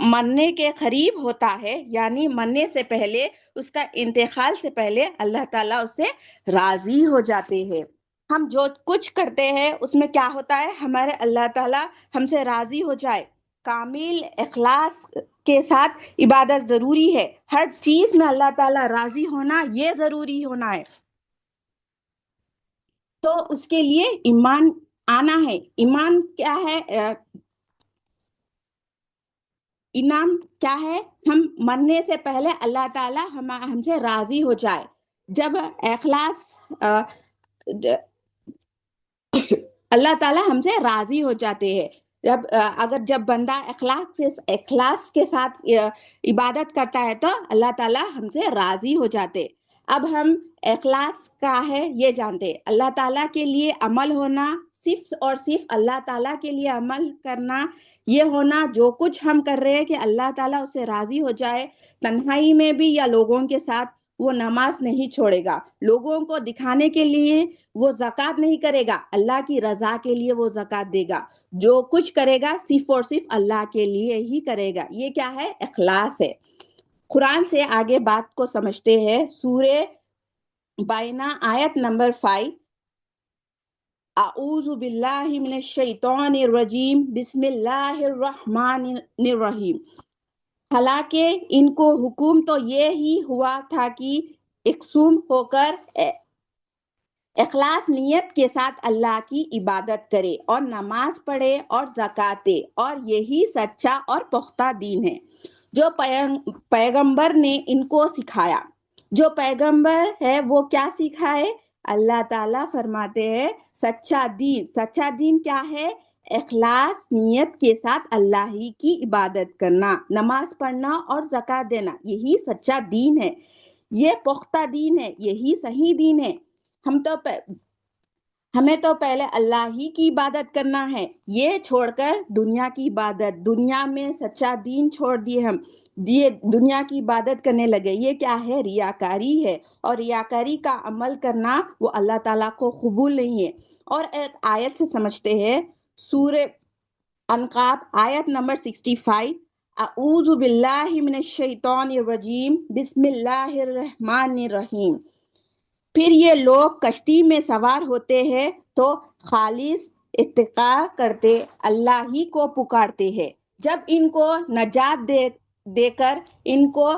مرنے کے قریب ہوتا ہے، یعنی مرنے سے پہلے، اس کا انتقال سے پہلے اللہ تعالیٰ اس سے راضی ہو جاتے ہیں۔ ہم جو کچھ کرتے ہیں اس میں کیا ہوتا ہے؟ ہمارے اللہ تعالیٰ ہم سے راضی ہو جائے۔ کامل اخلاص کے ساتھ عبادت ضروری ہے۔ ہر چیز میں اللہ تعالیٰ راضی ہونا یہ ضروری ہونا ہے۔ تو اس کے لیے ایمان آنا ہے۔ ایمان کیا ہے؟ ایمان کیا ہے؟ ہم مرنے سے پہلے اللہ تعالیٰ ہم سے راضی ہو جائے۔ جب اخلاص اللہ تعالیٰ ہم سے راضی ہو جاتے ہیں۔ جب بندہ اخلاص کے ساتھ عبادت کرتا ہے تو اللہ تعالیٰ ہم سے راضی ہو جاتے۔ اب ہم اخلاص کا ہے یہ جانتے۔ اللہ تعالیٰ کے لیے عمل ہونا، صرف اور صرف اللہ تعالیٰ کے لیے عمل کرنا، یہ ہونا جو کچھ ہم کر رہے ہیں کہ اللہ تعالیٰ اس سے راضی ہو جائے۔ تنہائی میں بھی یا لوگوں کے ساتھ وہ نماز نہیں چھوڑے گا، لوگوں کو دکھانے کے لیے وہ زکوٰۃ نہیں کرے گا، اللہ کی رضا کے لیے وہ زکوٰۃ دے گا۔ جو کچھ کرے گا صرف اور صرف اللہ کے لیے ہی کرے گا۔ یہ کیا ہے؟ اخلاص ہے۔ قرآن سے آگے بات کو سمجھتے ہیں۔ سورہ بائنہ آیت نمبر 5، اعوذ باللہ من الشیطان الرجیم، بسم اللہ الرحمن الرحیم۔ حالانکہ ان کو حکم تو یہ ہی ہوا تھا کہ یکسوم ہو کر اخلاص نیت کے ساتھ اللہ کی عبادت کرے اور نماز پڑھے اور زکوٰۃ دے، اور یہی سچا اور پختہ دین ہے جو پیغمبر نے ان کو سکھایا۔ جو پیغمبر ہے وہ کیا سکھائے؟ اللہ تعالیٰ فرماتے ہیں سچا دین۔ سچا دین کیا ہے؟ اخلاص نیت کے ساتھ اللہ ہی کی عبادت کرنا، نماز پڑھنا اور زکوٰۃ دینا، یہی سچا دین ہے، یہ پختہ دین ہے، یہی صحیح دین ہے۔ ہمیں تو پہلے اللہ ہی کی عبادت کرنا ہے، یہ چھوڑ کر دنیا کی عبادت، دنیا میں سچا دین چھوڑ دیے ہم، یہ دنیا کی عبادت کرنے لگے۔ یہ کیا ہے؟ ریاکاری ہے، اور ریاکاری کا عمل کرنا وہ اللہ تعالیٰ کو قبول نہیں ہے۔ اور ایک آیت سے سمجھتے ہیں، سورہ انقاب آیت نمبر 65، اعوذ باللہ من الشیطان الرجیم، بسم اللہ الرحمن الرحیم۔ پھر یہ لوگ کشتی میں سوار ہوتے ہیں تو خالص اتقا کرتے اللہ ہی کو پکارتے ہیں۔ جب ان کو نجات دے کر ان کو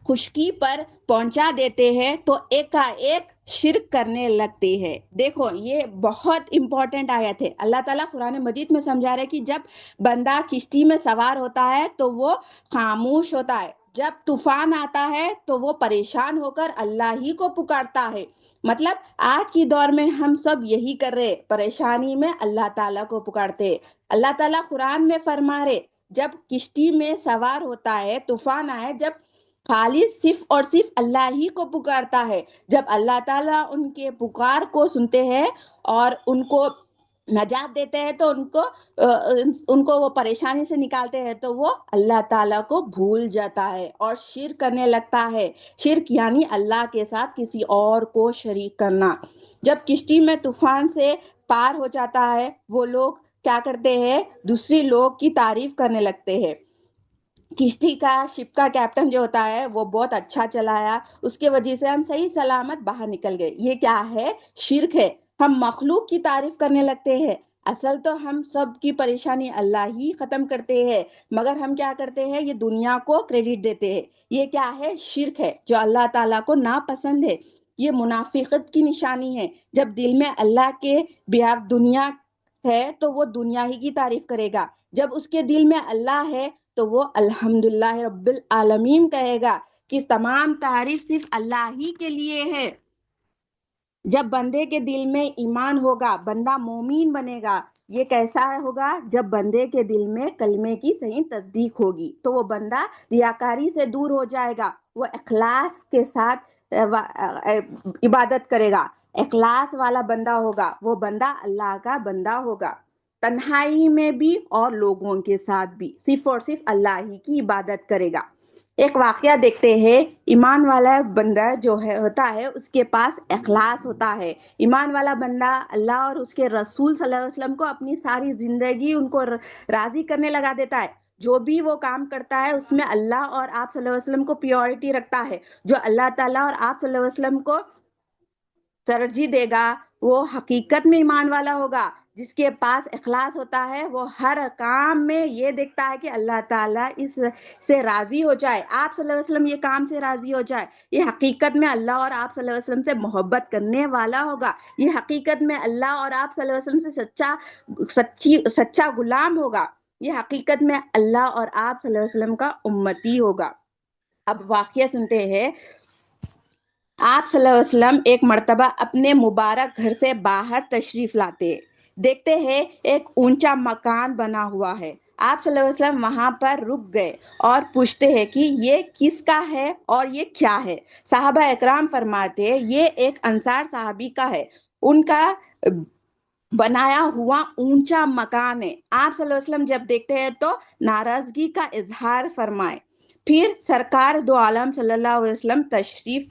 خشکی پر پہنچا دیتے ہیں تو ایک کا ایک شرک کرنے لگتے ہیں۔ دیکھو یہ بہت امپورٹنٹ آیت ہے۔ اللہ تعالیٰ قرآن مجید میں سمجھا رہے کہ جب بندہ کشتی میں سوار ہوتا ہے تو وہ خاموش ہوتا ہے، جب طوفان آتا ہے تو وہ پریشان ہو کر اللہ ہی کو پکارتا ہے۔ مطلب آج کی دور میں ہم سب یہی کر رہے، پریشانی میں اللہ تعالیٰ کو پکارتے۔ اللہ تعالیٰ قرآن میں فرما رہے جب کشتی میں سوار ہوتا ہے، طوفان آئے، جب خالص صرف اور صرف اللہ ہی کو پکارتا ہے، جب اللہ تعالیٰ ان کے پکار کو سنتے ہیں اور ان کو نجات دیتے ہیں تو ان کو وہ پریشانی سے نکالتے ہیں تو وہ اللہ تعالیٰ کو بھول جاتا ہے اور شرک کرنے لگتا ہے۔ شرک یعنی اللہ کے ساتھ کسی اور کو شریک کرنا۔ جب کشتی میں طوفان سے پار ہو جاتا ہے، وہ لوگ کیا کرتے ہیں؟ دوسری لوگ کی تعریف کرنے لگتے ہیں۔ کشتی کا شپ کا کیپٹن جو ہوتا ہے وہ بہت اچھا چلایا، اس کے وجہ سے ہم صحیح سلامت باہر نکل گئے۔ یہ کیا ہے؟ شرک ہے۔ ہم مخلوق کی تعریف کرنے لگتے ہیں، اصل تو ہم سب کی پریشانی اللہ ہی ختم کرتے ہیں، مگر ہم کیا کرتے ہیں؟ یہ دنیا کو کریڈٹ دیتے ہیں۔ یہ کیا ہے؟ شرک ہے جو اللہ تعالیٰ کو ناپسند ہے۔ یہ منافقت کی نشانی ہے۔ جب دل میں اللہ کے بیاف دنیا ہے تو وہ دنیا ہی کی تعریف کرے گا، جب اس کے دل میں اللہ ہے تو وہ الحمدللہ رب العالمین کہے گا کہ تمام تعریف صرف اللہ ہی کے لیے ہے۔ جب بندے کے دل میں ایمان ہوگا، بندہ مومن بنے گا۔ یہ کیسا ہوگا؟ جب بندے کے دل میں کلمے کی صحیح تصدیق ہوگی تو وہ بندہ ریاکاری سے دور ہو جائے گا، وہ اخلاص کے ساتھ عبادت کرے گا، اخلاص والا بندہ ہوگا، وہ بندہ اللہ کا بندہ ہوگا، تنہائی میں بھی اور لوگوں کے ساتھ بھی صرف اور صرف اللہ ہی کی عبادت کرے گا۔ ایک واقعہ دیکھتے ہیں، ایمان والا بندہ جو ہوتا ہے اس کے پاس اخلاص ہوتا ہے۔ ایمان والا بندہ اللہ اور اس کے رسول صلی اللہ علیہ وسلم کو اپنی ساری زندگی ان کو راضی کرنے لگا دیتا ہے۔ جو بھی وہ کام کرتا ہے اس میں اللہ اور آپ صلی اللہ علیہ وسلم کو پیورٹی رکھتا ہے، جو اللہ تعالیٰ اور آپ صلی اللہ علیہ وسلم کو ترجیح دے گا، وہ حقیقت میں ایمان والا ہوگا۔ جس کے پاس اخلاص ہوتا ہے وہ ہر کام میں یہ دیکھتا ہے کہ اللہ تعالیٰ اس سے راضی ہو جائے، آپ صلی اللہ علیہ وسلم یہ کام سے راضی ہو جائے۔ یہ حقیقت میں اللہ اور آپ صلی اللہ علیہ وسلم سے محبت کرنے والا ہوگا، یہ حقیقت میں اللہ اور آپ صلی اللہ علیہ وسلم سے سچا غلام ہوگا، یہ حقیقت میں اللہ اور آپ صلی اللہ علیہ وسلم کا امتی ہوگا۔ اب واقعہ سنتے ہیں۔ آپ صلی اللہ علیہ وسلم ایک مرتبہ اپنے مبارک گھر سے باہر تشریف لاتے، دیکھتے ہیں ایک اونچا مکان بنا ہوا ہے۔ آپ صلی اللہ علیہ وسلم وہاں پر رک گئے اور پوچھتے ہیں کہ یہ کس کا ہے اور یہ کیا ہے؟ صحابہ اکرام فرماتے یہ ایک انصار صحابی کا ہے، ان کا بنایا ہوا اونچا مکان ہے۔ آپ صلی اللہ علیہ وسلم جب دیکھتے ہیں تو ناراضگی کا اظہار فرمائے، پھر سرکار دو عالم صلی اللہ علیہ وسلم تشریف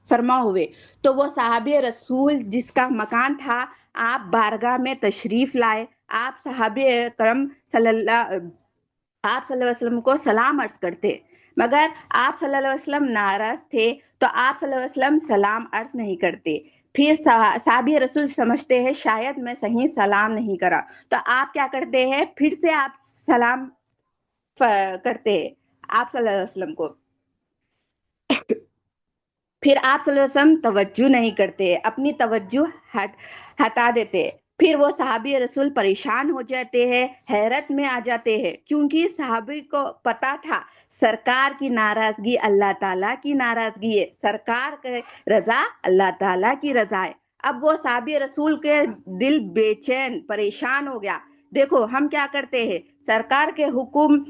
فرما ہوئے تو وہ صحابی رسول جس کا مکان تھا آپ بارگاہ میں تشریف لائے، آپ صحابی کرم آپ صلی اللہ علیہ وسلم کو سلام عرض کرتے، مگر آپ صلی اللہ علیہ وسلم ناراض تھے تو آپ صلی اللہ علیہ وسلم سلام عرض نہیں کرتے۔ پھر صحابی رسول سمجھتے ہیں شاید میں صحیح سلام نہیں کرا تو آپ کیا کرتے ہیں، پھر سے آپ سلام کرتے ہیں آپ صلی اللہ علیہ وسلم کو، پھر آپ صلی اللہ علیہ وسلم توجہ نہیں کرتے، اپنی توجہ ہٹا دیتے، پھر وہ صحابی رسول پریشان ہو جاتے ہیں، حیرت میں آ جاتے ہیں، کیونکہ صحابی کو پتا تھا سرکار کی ناراضگی اللہ تعالیٰ کی ناراضگی ہے، سرکار کی رضا اللہ تعالیٰ کی رضا ہے۔ اب وہ صحابی رسول کے دل بے چین پریشان ہو گیا۔ دیکھو ہم کیا کرتے ہیں، سرکار کے حکم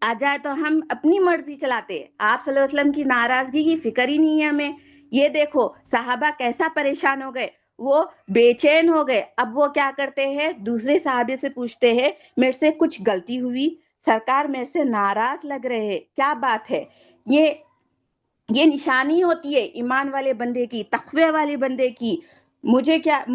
آ جائے تو ہم اپنی مرضی چلاتے، آپ صلی اللہ علیہ وسلم کی ناراضگی کی فکر ہی نہیں ہے ہمیں۔ یہ دیکھو صحابہ کیسا پریشان ہو گئے، وہ بے چین ہو گئے۔ اب وہ کیا کرتے ہیں، دوسرے صحابے سے پوچھتے ہیں میرے سے کچھ غلطی ہوئی، سرکار میرے سے ناراض لگ رہے ہیں، کیا بات ہے؟ یہ نشانی ہوتی ہے ایمان والے بندے کی، تقوی والے بندے کی۔ مجھ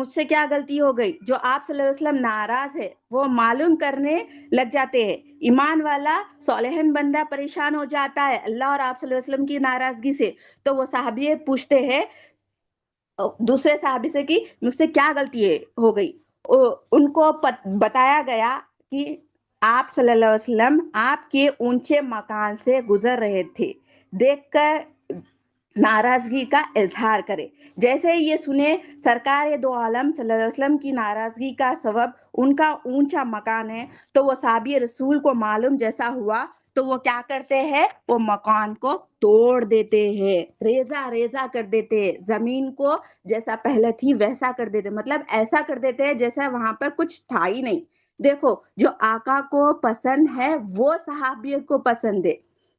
سے کیا غلطی ہو گئی جو آپ صلی اللہ علیہ وسلم ناراض ہے، وہ معلوم کرنے لگ جاتے ہیں۔ ایمان والا صالحین بندہ پریشان ہو جاتا ہے اللہ اور آپ صلی اللہ علیہ وسلم کی ناراضگی سے، تو وہ صحابی پوچھتے ہیں دوسرے صحابی سے کہ مجھ سے کیا غلطی ہو گئی۔ ان کو بتایا گیا کہ آپ صلی اللہ علیہ وسلم آپ کے اونچے مکان سے گزر رہے تھے، دیکھ کر ناراضگی کا اظہار کرے۔ جیسے یہ سنے سرکار دو عالم صلی اللہ علیہ وسلم کی ناراضگی کا سبب ان کا اونچا مکان ہے، تو وہ صحابی رسول کو معلوم جیسا ہوا تو وہ کیا کرتے ہیں، وہ مکان کو توڑ دیتے ہیں، ریزہ ریزہ کر دیتے ہیں، زمین کو جیسا پہلے تھی ویسا کر دیتے، مطلب ایسا کر دیتے ہیں جیسا وہاں پر کچھ تھا ہی نہیں۔ دیکھو جو آقا کو پسند ہے وہ صحابی کو پسند ہے،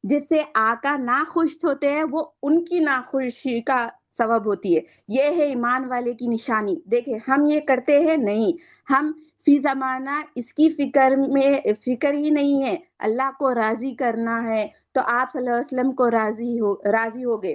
جس سے آقا ناخوش ہوتے ہیں وہ ان کی ناخوشی کا سبب ہوتی ہے۔ یہ ہے ایمان والے کی نشانی۔ دیکھیں ہم یہ کرتے ہیں نہیں، ہم فی زمانہ اس کی فکر ہی نہیں ہے، اللہ کو راضی کرنا ہے تو آپ صلی اللہ علیہ وسلم کو راضی ہو گئے،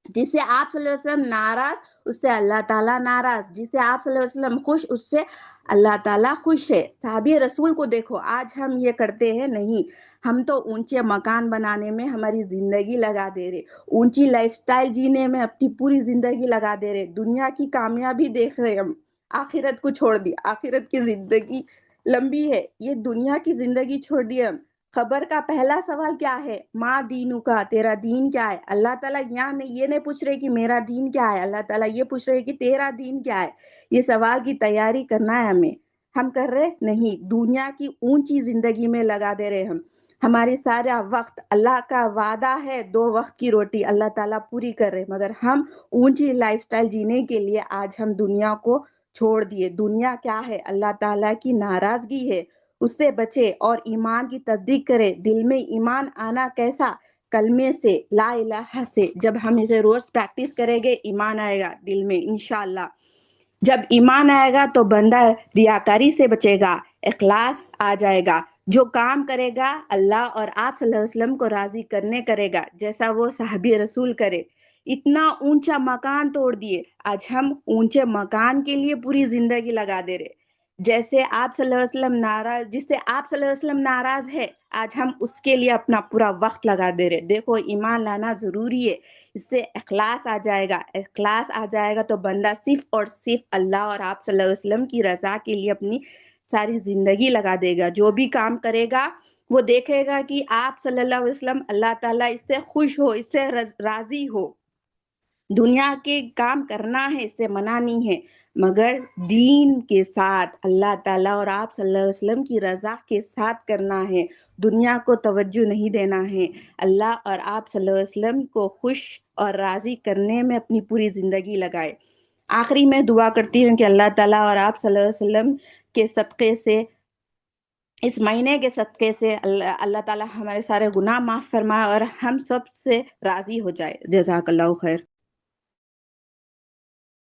جس سے آپ صلی اللہ علیہ وسلم ناراض اس سے اللہ تعالیٰ ناراض، جس سے آپ صلی اللہ علیہ وسلم خوش اس سے اللہ تعالیٰ خوش ہے۔ صحابی رسول کو دیکھو آج ہم یہ کرتے ہیں نہیں، ہم تو اونچے مکان بنانے میں ہماری زندگی لگا دے رہے، اونچی لائف سٹائل جینے میں اپنی پوری زندگی لگا دے رہے، دنیا کی کامیابی دیکھ رہے ہم، آخرت کو چھوڑ دی، آخرت کی زندگی لمبی ہے، یہ دنیا کی زندگی چھوڑ دی ہم۔ خبر کا پہلا سوال کیا ہے، ماں دینو کا، تیرا دین کیا ہے؟ اللہ تعالیٰ یہ نہیں پوچھ رہے کہ میرا دین کیا ہے، اللہ تعالیٰ یہ پوچھ رہے کہ تیرا دین کیا ہے۔ یہ سوال کی تیاری کرنا ہے ہمیں، ہم کر رہے نہیں، دنیا کی اونچی زندگی میں لگا دے رہے ہم، ہماری سارا وقت، اللہ کا وعدہ ہے 2 وقت کی روٹی اللہ تعالیٰ پوری کر رہے، مگر ہم اونچی لائف سٹائل جینے کے لیے آج ہم دنیا کو چھوڑ دیے۔ دنیا کیا ہے، اللہ تعالیٰ کی ناراضگی ہے، اس سے بچے اور ایمان کی تصدیق کرے۔ دل میں ایمان آنا کیسا، کلمے سے، لا الہ سے، جب ہم اسے روز پریکٹس کریں گے ایمان آئے گا دل میں انشاءاللہ۔ جب ایمان آئے گا تو بندہ ریاکاری سے بچے گا، اخلاص آ جائے گا، جو کام کرے گا اللہ اور آپ صلی اللہ علیہ وسلم کو راضی کرنے کرے گا، جیسا وہ صحابی رسول کرے۔ اتنا اونچا مکان توڑ دیے، آج ہم اونچے مکان کے لیے پوری زندگی لگا دے رہے۔ جیسے آپ صلی اللہ علیہ وسلم ناراض جس سے آپ صلی اللہ علیہ وسلم ناراض ہے، آج ہم اس کے لیے اپنا پورا وقت لگا دے رہے۔ دیکھو ایمان لانا ضروری ہے، اس سے اخلاص آ جائے گا، اخلاص آ جائے گا تو بندہ صرف اور صرف اللہ اور آپ صلی اللہ علیہ وسلم کی رضا کے لیے اپنی ساری زندگی لگا دے گا۔ جو بھی کام کرے گا وہ دیکھے گا کہ آپ صلی اللہ علیہ وسلم اللہ تعالیٰ اس سے خوش ہو، اس سے راضی ہو۔ دنیا کے کام کرنا ہے، اس سے منع نہیں ہے، مگر دین کے ساتھ اللہ تعالیٰ اور آپ صلی اللہ علیہ وسلم کی رضا کے ساتھ کرنا ہے، دنیا کو توجہ نہیں دینا ہے، اللہ اور آپ صلی اللہ علیہ وسلم کو خوش اور راضی کرنے میں اپنی پوری زندگی لگائے۔ آخری میں دعا کرتی ہوں کہ اللہ تعالیٰ اور آپ صلی اللہ علیہ وسلم کے صدقے سے، اس مہینے کے صدقے سے اللہ تعالیٰ ہمارے سارے گناہ معاف فرمائے اور ہم سب سے راضی ہو جائے۔ جزاک اللہ خیر۔